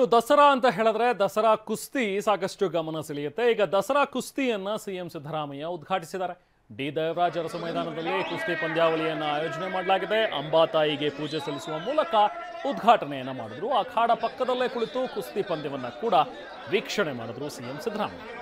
ಒಟ್ಟು ದಸರಾ ಅಂತ ಹೇಳಿದ್ರೆ ದಸರಾ ಕುಸ್ತಿ ಸಾಕಷ್ಟು ಗಮನ ಸೆಳೆಯುತ್ತೆ. ಈಗ ದಸರಾ ಕುಸ್ತಿಯನ್ನ ಸಿಎಂ ಸಿದ್ದರಾಮಯ್ಯ ಉದ್ಘಾಟಿಸಿದ್ದಾರೆ. ಡಿ ದೇವರಾಜ ಅರಸು ಮೈದಾನದಲ್ಲಿ ಕುಸ್ತಿ ಪಂದ್ಯಾವಳಿಯನ್ನು ಆಯೋಜನೆ ಮಾಡಲಾಗಿದೆ. ಅಂಬಾತಾಯಿಗೆ ಪೂಜೆ ಸಲ್ಲಿಸುವ ಮೂಲಕ ಉದ್ಘಾಟನೆಯನ್ನ ಮಾಡಿದ್ರು. ಅಖಾಡ ಪಕ್ಕದಲ್ಲೇ ಕುಳಿತು ಕುಸ್ತಿ ಪಂದ್ಯವನ್ನ ಕೂಡ ವೀಕ್ಷಣೆ ಮಾಡಿದ್ರು ಸಿಎಂ ಸಿದ್ದರಾಮಯ್ಯ.